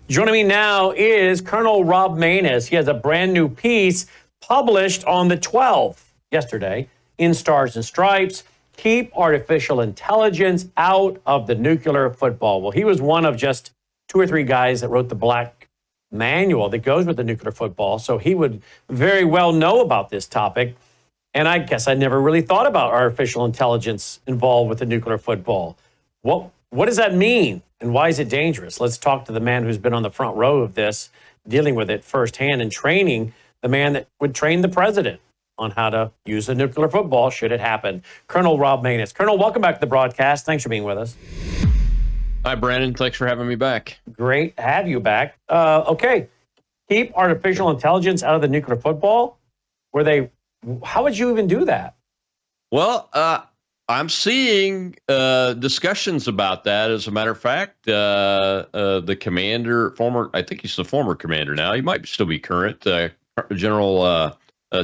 Joining me now is Colonel Rob Maness. He has a brand new piece published on the 12th, yesterday, in Stars and Stripes. Keep artificial intelligence out of the nuclear football. Well, he was one of just 2 or 3 guys that wrote the black manual that goes with the nuclear football, so he would very well know about this topic. And I guess I never really thought about artificial intelligence involved with the nuclear football. What does that mean, and why is it dangerous? Let's talk to the man who's been on the front row of this, dealing with it firsthand and training the man that would train the president on how to use the nuclear football should it happen. Colonel Rob Maness. Colonel, welcome back to the broadcast. Thanks for being with us. Hi, Brandon. Thanks for having me back. Great to have you back. Okay, keep artificial intelligence out of the nuclear football. How would you even do that? Well, I'm seeing discussions about that. As a matter of fact, the commander, I think he's the former commander now. He might still be current. General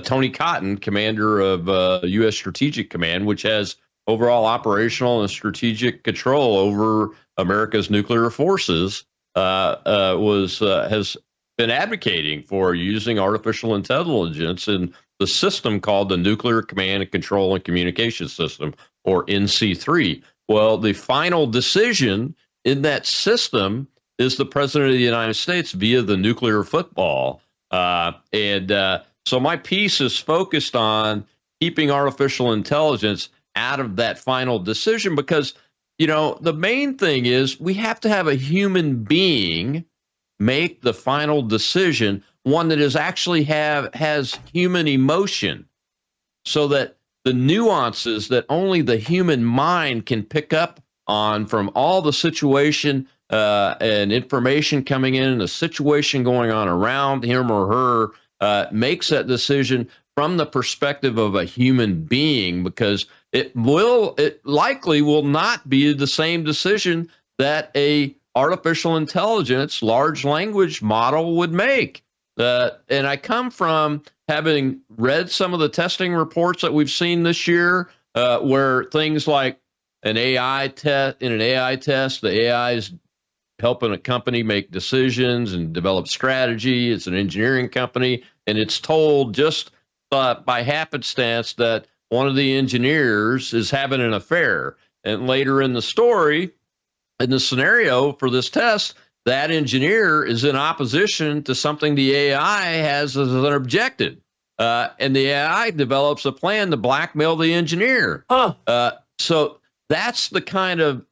Tony Cotton, commander of U.S. Strategic Command, which has overall operational and strategic control over America's nuclear forces, has been advocating for using artificial intelligence in the system called the Nuclear Command and Control and Communication System, or NC3. Well, the final decision in that system is the President of the United States via the nuclear football. So my piece is focused on keeping artificial intelligence out of that final decision because, the main thing is we have to have a human being make the final decision, one that is actually has human emotion, so that the nuances that only the human mind can pick up on from all the situation and information coming in and the situation going on around him or her makes that decision from the perspective of a human being, because it likely will not be the same decision that a artificial intelligence large language model would make. And I come from having read some of the testing reports that we've seen this year, where things like in an AI test, the AI is helping a company make decisions and develop strategy. It's an engineering company, and it's told just by happenstance that one of the engineers is having an affair. And later in the story, in the scenario for this test, that engineer is in opposition to something the AI has as an objective. And the AI develops a plan to blackmail the engineer. So that's the kind of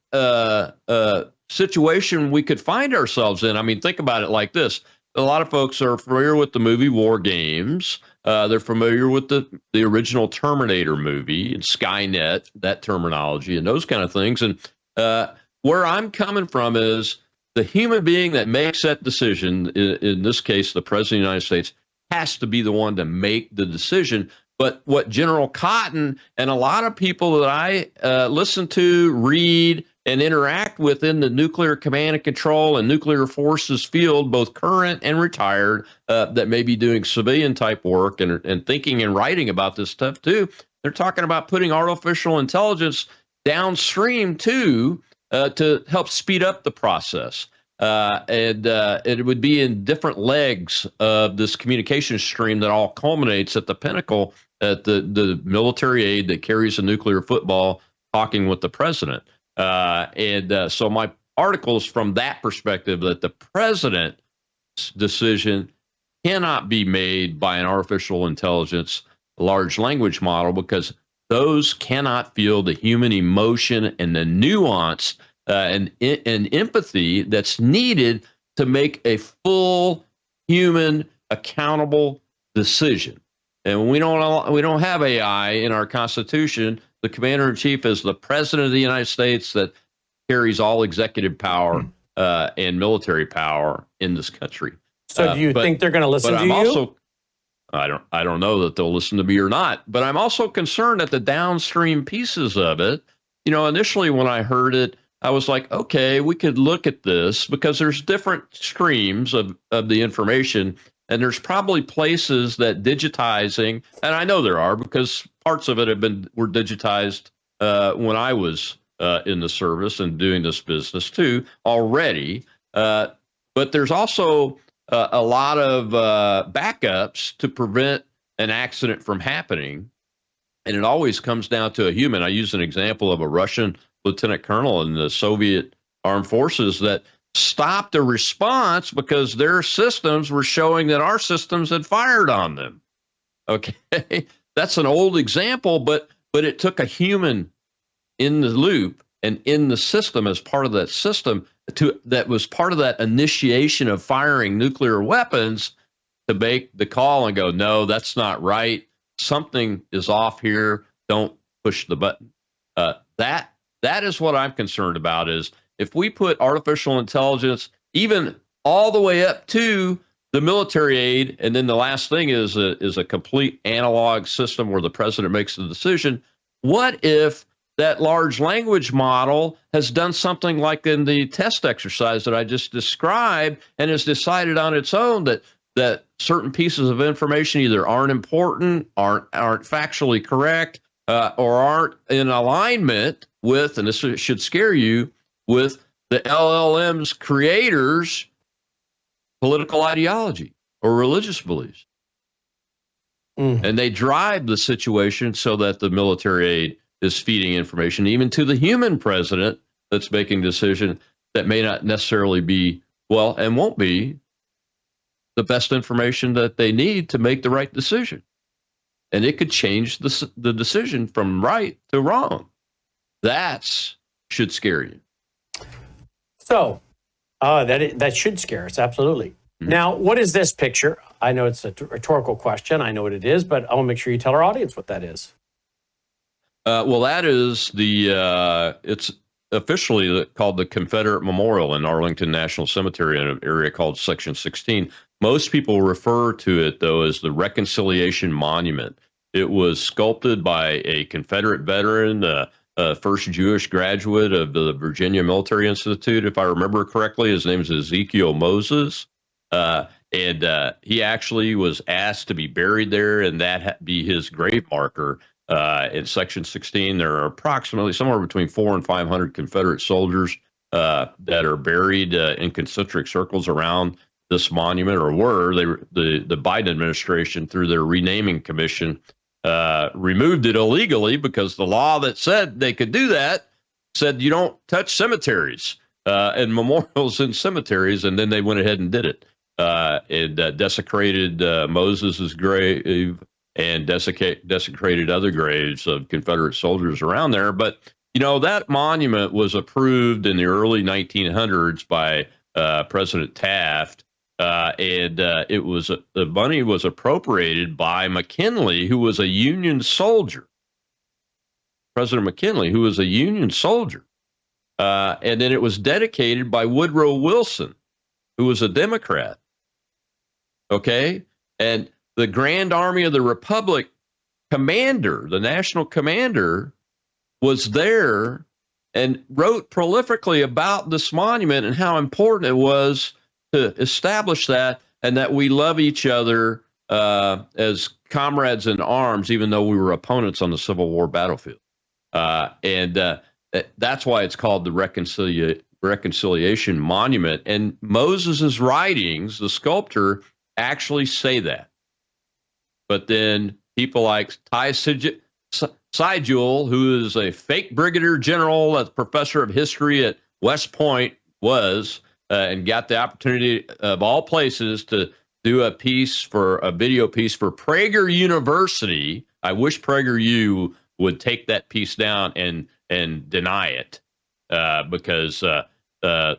situation we could find ourselves in. I mean, think about it like this. A lot of folks are familiar with the movie War Games. They're familiar with the original Terminator movie and Skynet, that terminology and those kind of things. And where I'm coming from is the human being that makes that decision, in this case, the President of the United States, has to be the one to make the decision. But what General Cotton and a lot of people that I listen to, read, and interact with in the nuclear command and control and nuclear forces field, both current and retired, that may be doing civilian type work and thinking and writing about this stuff too, they're talking about putting artificial intelligence downstream too, to help speed up the process. And it would be in different legs of this communication stream that all culminates at the pinnacle at the military aide that carries a nuclear football talking with the president. So my article is from that perspective, that the president's decision cannot be made by an artificial intelligence large language model, because those cannot feel the human emotion and the nuance and empathy that's needed to make a full human accountable decision. And we don't have AI in our Constitution. The commander-in-chief is the president of the United States that carries all executive power and military power in this country. So do you think they're going to listen to you? I don't know that they'll listen to me or not, but I'm also concerned at the downstream pieces of it. Initially when I heard it, I was like, okay, we could look at this, because there's different streams of the information, and there's probably places that digitizing, and I know there are, because parts of it were digitized when I was in the service and doing this business too already. but there's also a lot of backups to prevent an accident from happening. And it always comes down to a human. I use an example of a Russian lieutenant colonel in the Soviet armed forces that stopped a response because their systems were showing that our systems had fired on them. Okay, that's an old example, but it took a human in the loop and in the system as part of that system that was part of that initiation of firing nuclear weapons to make the call and go, no, that's not right. Something is off here. Don't push the button. That is what I'm concerned about. Is if we put artificial intelligence even all the way up to the military aid, and then the last thing is a complete analog system where the president makes the decision. What if that large language model has done something like in the test exercise that I just described and has decided on its own that certain pieces of information either aren't important, aren't factually correct, or aren't in alignment with, and this should scare you, with the LLM's creators' political ideology or religious beliefs. Mm-hmm. And they drive the situation so that the military aid is feeding information even to the human president that's making a decision that may not necessarily be, well, and won't be the best information that they need to make the right decision. And it could change the decision from right to wrong. That should scare you. So that should scare us, absolutely. Mm-hmm. Now, what is this picture? I know it's a rhetorical question. I know what it is, but I want to make sure you tell our audience what that is. Well, that is it's officially called the Confederate Memorial in Arlington National Cemetery in an area called Section 16. Most people refer to it, though, as the Reconciliation Monument. It was sculpted by a Confederate veteran, first Jewish graduate of the Virginia Military Institute, if I remember correctly. His name is Ezekiel Moses. And he actually was asked to be buried there, and that be his grave marker. In Section 16, there are approximately somewhere between 400 and 500 Confederate soldiers that are buried in concentric circles around this monument, or were. The Biden administration, through their renaming commission, removed it illegally because the law that said they could do that said you don't touch cemeteries and memorials in cemeteries, and then they went ahead and did it. It desecrated Moses's grave and desecrated other graves of Confederate soldiers around there. But, you know, that monument was approved in the early 1900s by President Taft, and the money was appropriated by McKinley, who was a Union soldier. President McKinley, who was a Union soldier. And then it was dedicated by Woodrow Wilson, who was a Democrat. Okay? And the Grand Army of the Republic commander, the national commander, was there and wrote prolifically about this monument and how important it was to establish that, and that we love each other as comrades in arms, even though we were opponents on the Civil War battlefield. And that's why it's called the Reconciliation Monument. And Moses's writings, the sculptor, actually say that. But then people like Ty Sigel, who is a fake brigadier general, a professor of history at West Point, and got the opportunity of all places to do a video piece for Prager University. I wish PragerU would take that piece down and deny it, because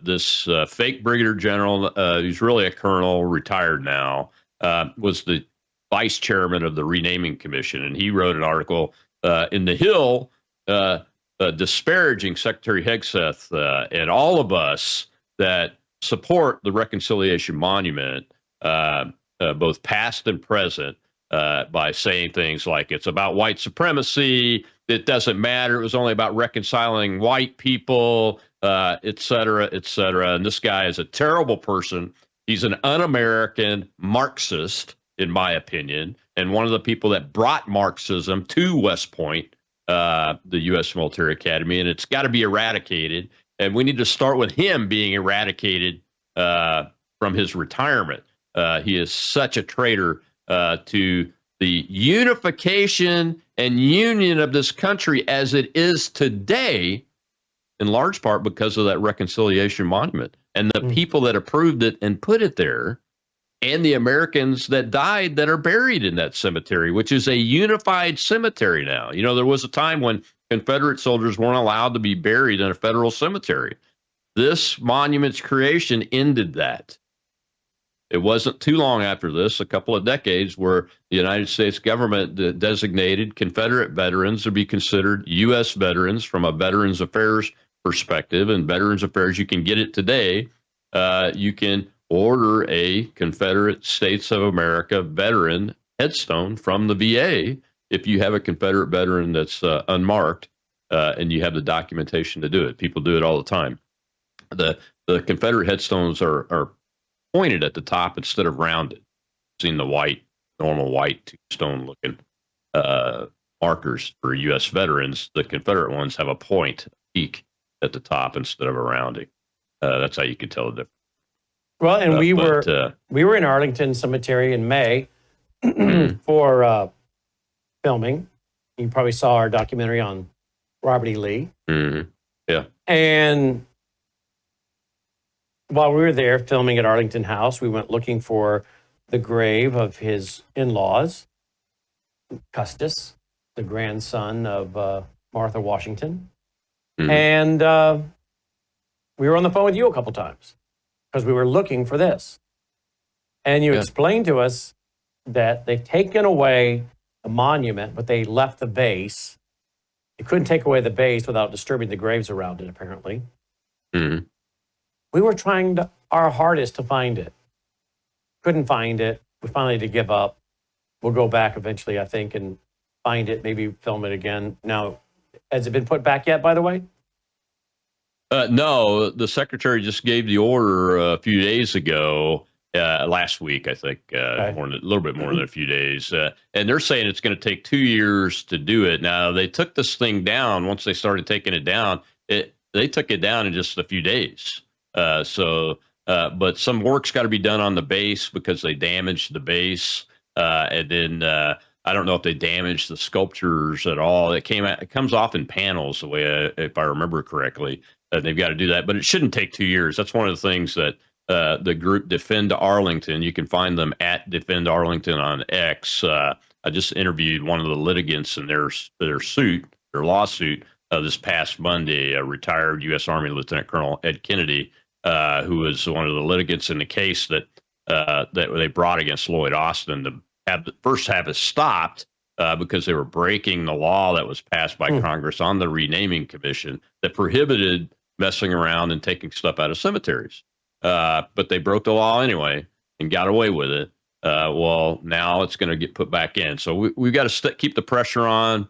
this fake brigadier general, who's really a colonel, retired now, was the vice chairman of the renaming commission, and he wrote an article in The Hill disparaging Secretary Hegseth and all of us that support the Reconciliation Monument, both past and present, by saying things like it's about white supremacy, it doesn't matter, it was only about reconciling white people, et cetera, et cetera. And this guy is a terrible person. He's an un-American Marxist, in my opinion, and one of the people that brought Marxism to West Point, the U.S. Military Academy, and it's got to be eradicated. And we need to start with him being eradicated from his retirement. He is such a traitor to the unification and union of this country as it is today, in large part because of that reconciliation monument and the people that approved it and put it there, and the Americans that died that are buried in that cemetery, which is a unified cemetery now. You know, there was a time when Confederate soldiers weren't allowed to be buried in a federal cemetery. This monument's creation ended that. It wasn't too long after this, a couple of decades, where the United States government designated Confederate veterans to be considered U.S. veterans from a Veterans Affairs perspective. And Veterans Affairs, you can get it today. You can order a Confederate States of America veteran headstone from the VA if you have a Confederate veteran that's unmarked and you have the documentation to do it. People do it all the time. The Confederate headstones are pointed at the top instead of rounded. Seen the normal white tombstone looking markers for U.S. veterans. The Confederate ones have a point, a peak at the top instead of a rounding. That's how you can tell the difference. Well, and we were in Arlington Cemetery in May for filming. You probably saw our documentary on Robert E. Lee. Mm-hmm. Yeah. And while we were there filming at Arlington House, we went looking for the grave of his in-laws, Custis, the grandson of Martha Washington. Mm-hmm. And we were on the phone with you a couple times because we were looking for this. And you explained to us that they've taken away the monument, but they left the base. They couldn't take away the base without disturbing the graves around it, apparently. Mm-hmm. We were trying our hardest to find it. Couldn't find it. We finally had to give up. We'll go back eventually, I think, and find it, maybe film it again. Now, has it been put back yet, by the way? No, the secretary just gave the order a few days ago, last week, I think, a little bit more than a few days. And they're saying it's going to take 2 years to do it. Now, they took this thing down. Once they started taking it down, they took it down in just a few days. But some work's got to be done on the base because they damaged the base. And then I don't know if they damaged the sculptures at all. It comes off in panels, the way if I remember correctly. They've got to do that, but it shouldn't take 2 years. That's one of the things that the group Defend Arlington, you can find them at Defend Arlington on X. I just interviewed one of the litigants in their lawsuit this past Monday, a retired U.S. Army Lieutenant Colonel Ed Kennedy, who was one of the litigants in the case that they brought against Lloyd Austin to have it stopped because they were breaking the law that was passed by Congress on the renaming commission that prohibited messing around and taking stuff out of cemeteries. But they broke the law anyway and got away with it. Well, now it's going to get put back in. So we've got to keep the pressure on,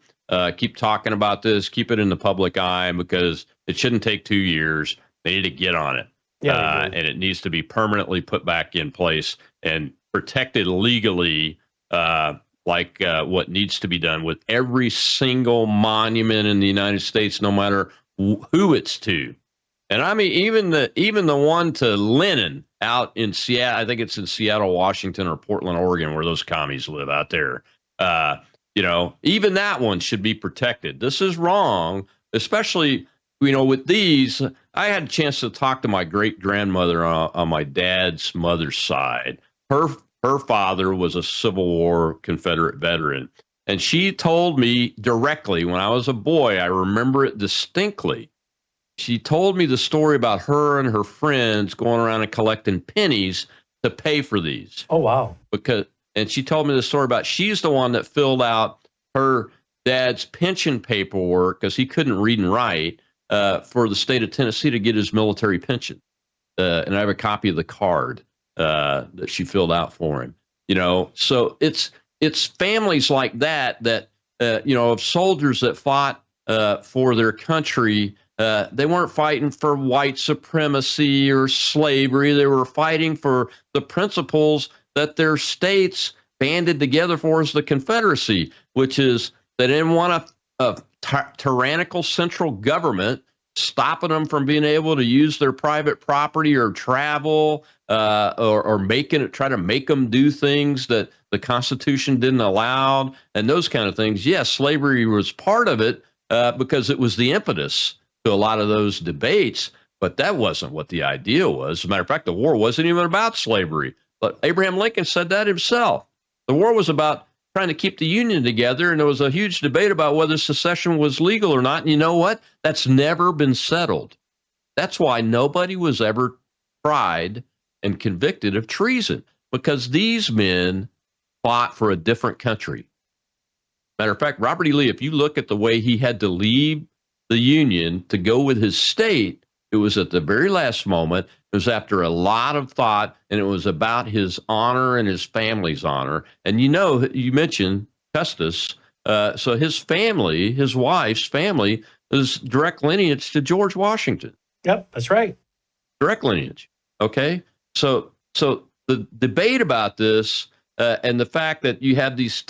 keep talking about this, keep it in the public eye, because it shouldn't take 2 years. They need to get on it. And it needs to be permanently put back in place and protected legally, like what needs to be done with every single monument in the United States, no matter who it's to. And I mean, even the one to Lenin out in Seattle, I think it's in Seattle, Washington, or Portland, Oregon, where those commies live out there. Even that one should be protected. This is wrong, especially, with these. I had a chance to talk to my great grandmother on my dad's mother's side. Her father was a Civil War Confederate veteran. And she told me directly when I was a boy, I remember it distinctly. She told me the story about her and her friends going around and collecting pennies to pay for these. Oh, wow. And she told me the story about she's the one that filled out her dad's pension paperwork because he couldn't read and write for the state of Tennessee to get his military pension. And I have a copy of the card that she filled out for him. So it's families like that of soldiers that fought for their country. They weren't fighting for white supremacy or slavery. They were fighting for the principles that their states banded together for as the Confederacy, which is they didn't want a tyrannical central government stopping them from being able to use their private property or travel, or try to make them do things that the Constitution didn't allow, and those kind of things. Yes, slavery was part of it because it was the impetus to a lot of those debates, but that wasn't what the idea was. As a matter of fact, the war wasn't even about slavery. But Abraham Lincoln said that himself. The war was about trying to keep the Union together, and there was a huge debate about whether secession was legal or not. And you know what? That's never been settled. That's why nobody was ever tried and convicted of treason, because these men fought for a different country. Matter of fact, Robert E. Lee, if you look at the way he had to leave the Union to go with his state, it was at the very last moment. It was after a lot of thought, and it was about his honor and his family's honor. And you mentioned Custis. So his family, his wife's family, is direct lineage to George Washington. Yep, that's right. Direct lineage. Okay. So the debate about this and the fact that you have these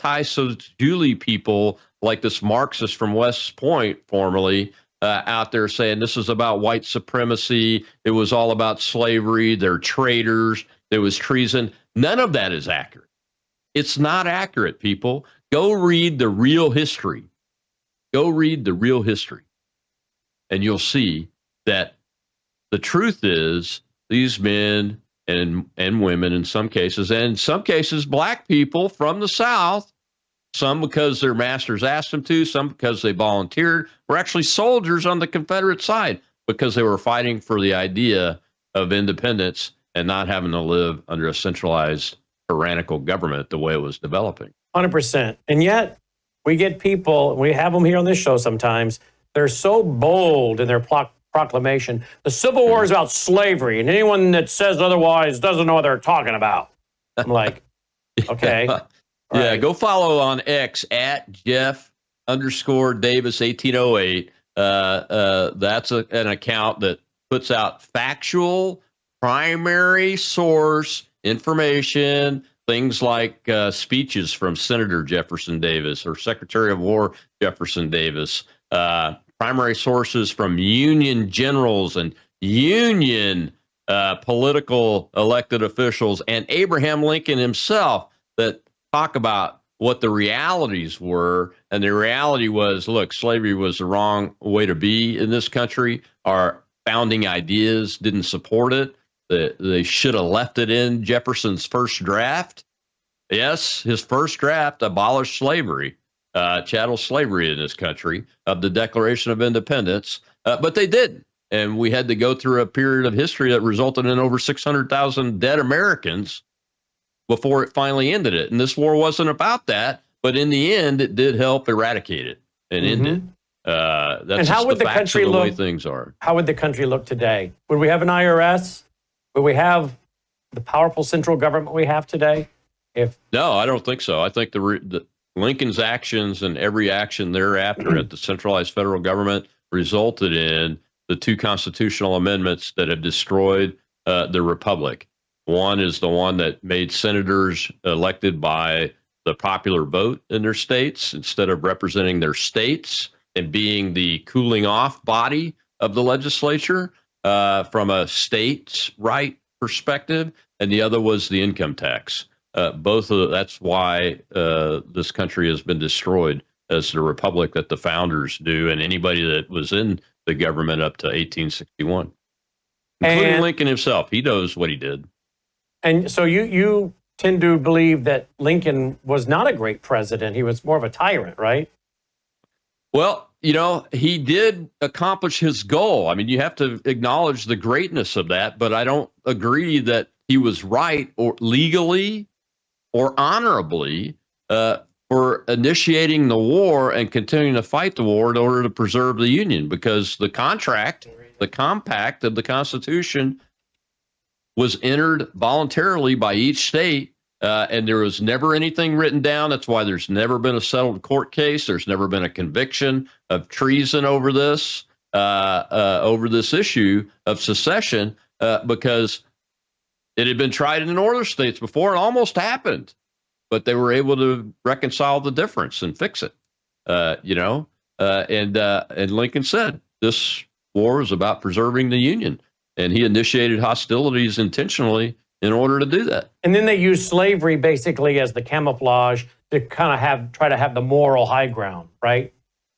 Julie people like this Marxist from West Point, formerly, out there saying this is about white supremacy. It was all about slavery. They're traitors. There was treason. None of that is accurate. It's not accurate, people. Go read the real history. Go read the real history. And you'll see that the truth is these men and women in some cases, and in some cases black people from the South, some because their masters asked them to, some because they volunteered, were actually soldiers on the Confederate side because they were fighting for the idea of independence and not having to live under a centralized tyrannical government the way it was developing. 100%. And yet we get people, we have them here on this show sometimes, they're so bold in their proclamation. The Civil War is about slavery, and anyone that says otherwise doesn't know what they're talking about. I'm like, okay. Yeah, right. Go follow on X at Jeff_Davis1808. That's an account that puts out factual, primary source information, things like speeches from Senator Jefferson Davis or Secretary of War Jefferson Davis, primary sources from Union generals and Union political elected officials, and Abraham Lincoln himself that talk about what the realities were. And the reality was, look, slavery was the wrong way to be in this country. Our founding ideas didn't support it. They should have left it in Jefferson's first draft. Yes, his first draft abolished slavery, chattel slavery in this country, of the Declaration of Independence, but they didn't. And we had to go through a period of history that resulted in over 600,000 dead Americans before it finally ended it. And this war wasn't about that, but in the end, it did help eradicate it and end it. That's and how would the country the look? way things are. How would the country look today? Would we have an IRS? Would we have the powerful central government we have today? No, I don't think so. I think the Lincoln's actions and every action thereafter at the centralized federal government resulted in the two constitutional amendments that have destroyed the republic. One is the one that made senators elected by the popular vote in their states instead of representing their states and being the cooling off body of the legislature from a states' right perspective. And the other was the income tax. That's why this country has been destroyed as the republic that the founders do, and anybody that was in the government up to 1861, including Lincoln himself. He knows what he did. And so you tend to believe that Lincoln was not a great president. He was more of a tyrant, right? Well, he did accomplish his goal. I mean, you have to acknowledge the greatness of that, but I don't agree that he was right or legally or honorably for initiating the war and continuing to fight the war in order to preserve the Union, because the compact of the Constitution was entered voluntarily by each state, and there was never anything written down. That's why there's never been a settled court case. There's never been a conviction of treason over this issue of secession, because it had been tried in the northern states before. It almost happened, but they were able to reconcile the difference and fix it. And Lincoln said this war was about preserving the Union. And he initiated hostilities intentionally in order to do that. And then they used slavery basically as the camouflage to kind of try to have the moral high ground, right?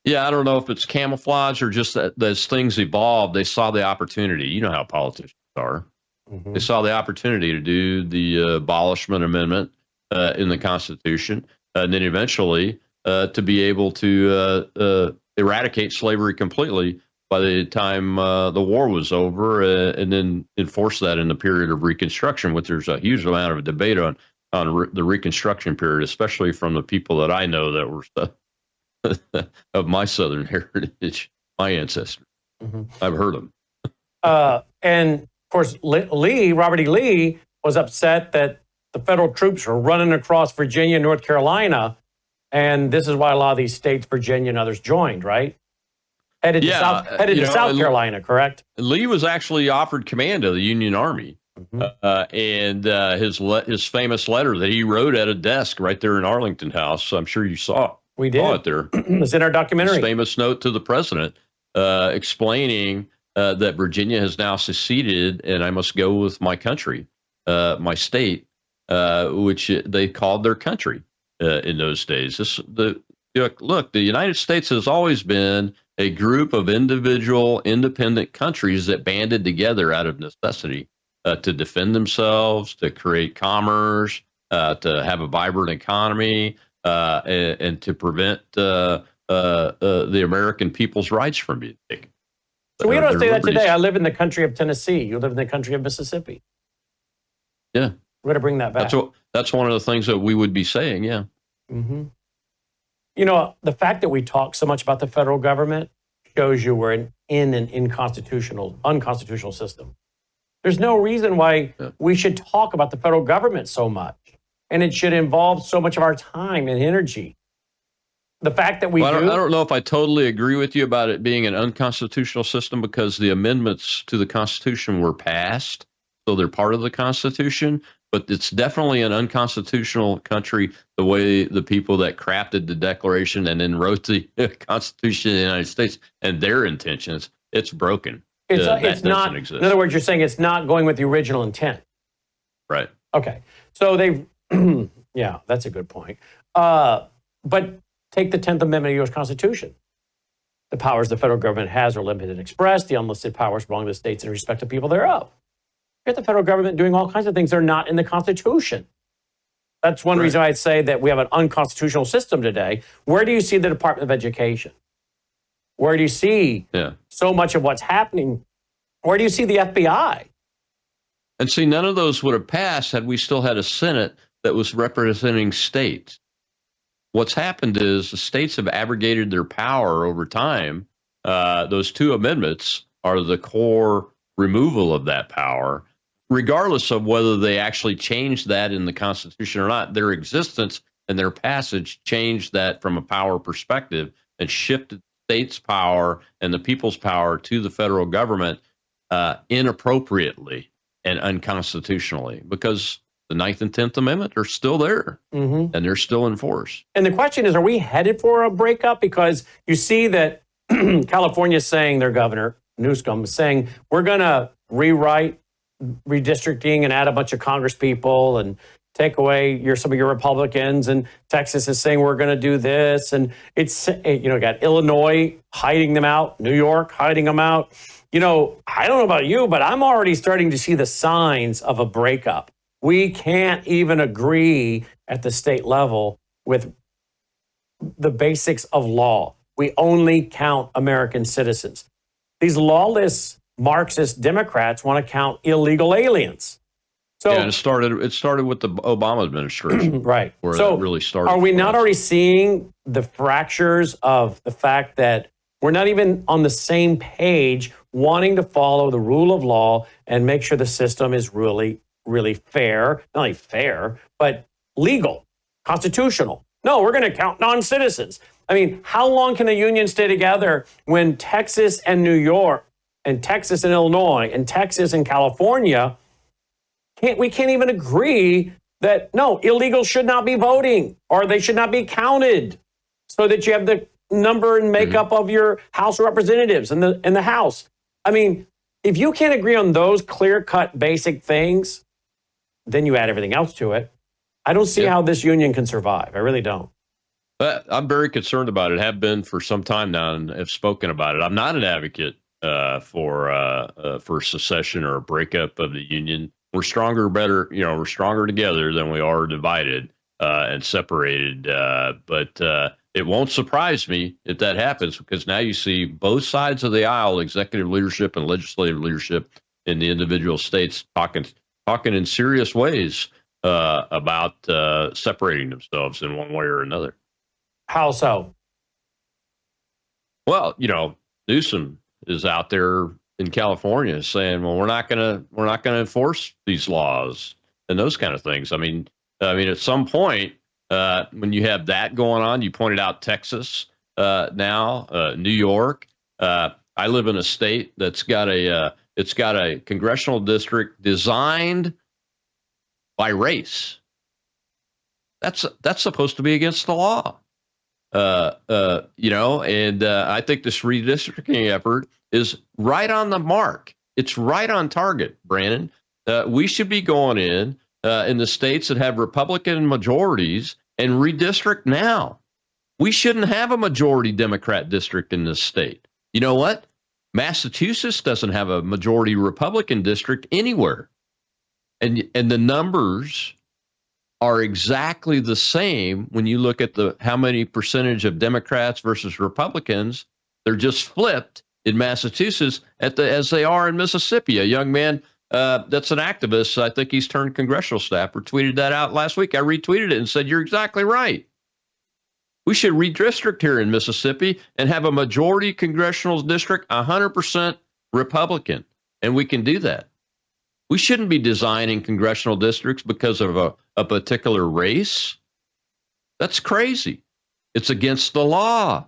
Yeah, I don't know if it's camouflage or just that as things evolved, they saw the opportunity. You know how politicians are. Mm-hmm. They saw the opportunity to do the abolishment amendment in the Constitution, and then eventually to be able to eradicate slavery completely by the time the war was over, and then enforce that in the period of Reconstruction, which there's a huge amount of debate on the Reconstruction period, especially from the people that I know that were of my Southern heritage, my ancestors. Mm-hmm. I've heard them. And of course, Robert E. Lee was upset that the federal troops were running across Virginia and North Carolina. And this is why a lot of these states, Virginia and others, joined, right? Headed to South Carolina, correct? Lee was actually offered command of the Union Army. Mm-hmm. And his famous letter that he wrote at a desk right there in Arlington House, I'm sure you saw. We did. Saw it there. It's in our documentary. His famous note to the president explaining that Virginia has now seceded and I must go with my country, my state, which they called their country in those days. Look, the United States has always been a group of individual, independent countries that banded together out of necessity to defend themselves, to create commerce, to have a vibrant economy, and to prevent the American people's rights from being taken. So we don't say that today. I live in the country of Tennessee. You live in the country of Mississippi. Yeah. We're going to bring that back. That's one of the things that we would be saying, yeah. Mm-hmm. You know, the fact that we talk so much about the federal government shows you we're in an unconstitutional system. There's no reason why we should talk about the federal government so much, and it should involve so much of our time and energy. The fact that I don't know if I totally agree with you about it being an unconstitutional system, because the amendments to the Constitution were passed, so they're part of the Constitution. But it's definitely an unconstitutional country the way the people that crafted the Declaration and then wrote the Constitution of the United States and their intentions. It's broken. It's not. Exist. In other words, you're saying it's not going with the original intent. Right. Okay. So they've. Yeah, that's a good point. But take the 10th Amendment of the U.S. Constitution. The powers the federal government has are limited and expressed. The unlisted powers belong to the states in respect to people thereof. You get the federal government doing all kinds of things that are not in the Constitution. That's one reason I'd say that we have an unconstitutional system today. Where do you see the Department of Education? Where do you see so much of what's happening? Where do you see the FBI? And see, none of those would have passed had we still had a Senate that was representing states. What's happened is the states have abrogated their power over time. Those two amendments are the core removal of that power, regardless of whether they actually changed that in the Constitution or not. Their existence and their passage changed that from a power perspective and shifted states' power and the people's power to the federal government inappropriately and unconstitutionally, because the 9th and 10th Amendment are still there, and they're still in force. And the question is, are we headed for a breakup? Because you see that California is saying, their governor, Newsom, is saying, we're going to rewrite redistricting and add a bunch of Congress people and take away some of your Republicans. And Texas is saying, we're going to do this. And it's, got Illinois hiding them out, New York hiding them out. I don't know about you, but I'm already starting to see the signs of a breakup. We can't even agree at the state level with the basics of law. We only count American citizens. These lawless Marxist Democrats want to count illegal aliens. So it started with the Obama administration. Right. Where that really started. Are we not already seeing the fractures of the fact that we're not even on the same page, wanting to follow the rule of law and make sure the system is really fair, not only fair, but legal, constitutional? No, we're going to count non-citizens. I mean, how long can a union stay together when Texas and New York and Texas and Illinois and Texas and California, we can't even agree that, no, illegals should not be voting or they should not be counted so that you have the number and makeup of your House of Representatives in the House. I mean, if you can't agree on those clear-cut basic things, then you add everything else to it. I don't see how this union can survive. I really don't. But I'm very concerned about it, have been for some time now, and have spoken about it. I'm not an advocate for secession or a breakup of the union. We're stronger, better, we're stronger together than we are divided and separated. But it won't surprise me if that happens, because now you see both sides of the aisle, executive leadership and legislative leadership in the individual states, talking in serious ways about separating themselves in one way or another. How so? Well, Newsom is out there in California saying, "Well, we're not going to enforce these laws," and those kind of things. I mean, at some point, when you have that going on, you pointed out Texas now, New York. I live in a state that's got a congressional district designed by race. That's supposed to be against the law. And I think this redistricting effort is right on the mark. It's right on target, Brandon. We should be going in the states that have Republican majorities and redistrict now. We shouldn't have a majority Democrat district in this state. You know what? Massachusetts doesn't have a majority Republican district anywhere. And the numbers are exactly the same when you look at how many percentage of Democrats versus Republicans. They're just flipped in Massachusetts as they are in Mississippi. A young man that's an activist, I think he's turned congressional staffer, tweeted that out last week. I retweeted it and said, "You're exactly right. We should redistrict here in Mississippi and have a majority congressional district 100% Republican, and we can do that. We shouldn't be designing congressional districts because of a particular race. That's crazy. It's against the law."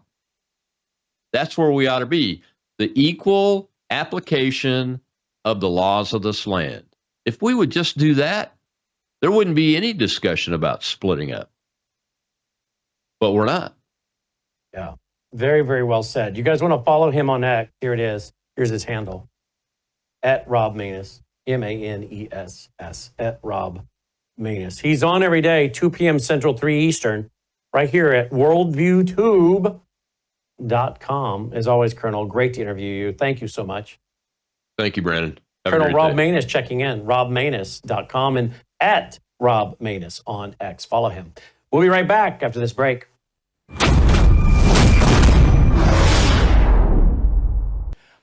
That's where we ought to be. The equal application of the laws of this land. If we would just do that, there wouldn't be any discussion about splitting up. But we're not. Yeah. Very, very well said. You guys want to follow him on X? Here it is. Here's his handle. @Rob Maness. Maness. @Rob Maness. He's on every day, 2 p.m. Central, 3 Eastern, right here at worldviewtube.com. As always, Colonel, great to interview you. Thank you so much. Thank you, Brandon. Colonel Rob Maness checking in, robmaness.com and @Rob Maness on X. Follow him. We'll be right back after this break.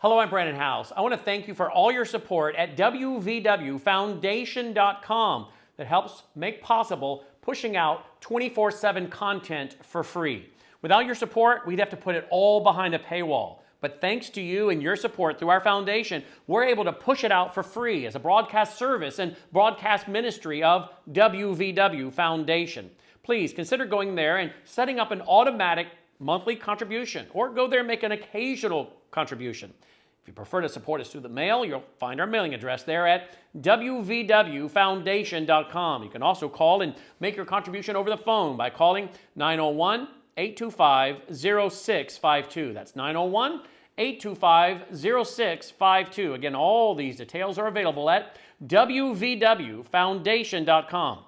Hello, I'm Brandon House. I want to thank you for all your support at wvwfoundation.com that helps make possible pushing out 24/7 content for free. Without your support, we'd have to put it all behind a paywall. But thanks to you and your support through our foundation, we're able to push it out for free as a broadcast service and broadcast ministry of WVW Foundation. Please consider going there and setting up an automatic monthly contribution, or go there and make an occasional contribution. If you prefer to support us through the mail, you'll find our mailing address there at wvwfoundation.com. You can also call and make your contribution over the phone by calling 901-825-0652. That's 901-825-0652. Again, all these details are available at wvwfoundation.com.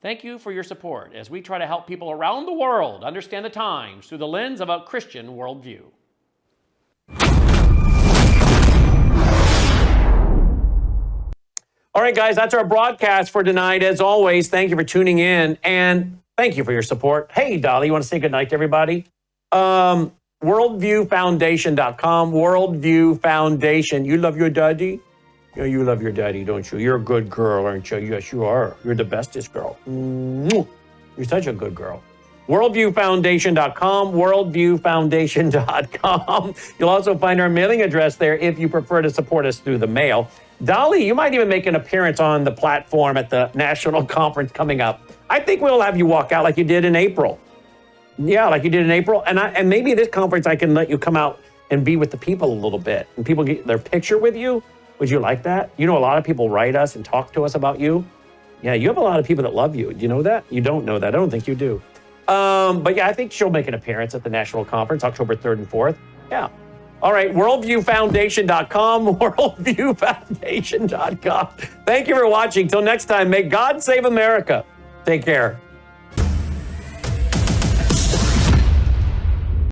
Thank you for your support as we try to help people around the world understand the times through the lens of a Christian worldview. All right, guys, that's our broadcast for tonight. As always, thank you for tuning in, and thank you for your support. Hey, Dolly, you want to say goodnight to everybody? Worldviewfoundation.com, Worldview Foundation. You love your daddy? Yeah, you love your daddy, don't you? You're a good girl, aren't you? Yes, you are. You're the bestest girl. You're such a good girl. Worldviewfoundation.com, worldviewfoundation.com. You'll also find our mailing address there if you prefer to support us through the mail. Dolly, you might even make an appearance on the platform at the national conference coming up. I think we'll have you walk out like you did in April. Yeah, like you did in April. And maybe at this conference I can let you come out and be with the people a little bit. And people get their picture with you. Would you like that? You know, a lot of people write us and talk to us about you. Yeah, you have a lot of people that love you. Do you know that? You don't know that. I don't think you do. But yeah, I think she'll make an appearance at the national conference, October 3rd and 4th. Yeah. All right, worldviewfoundation.com, worldviewfoundation.com. Thank you for watching. Till next time, may God save America. Take care.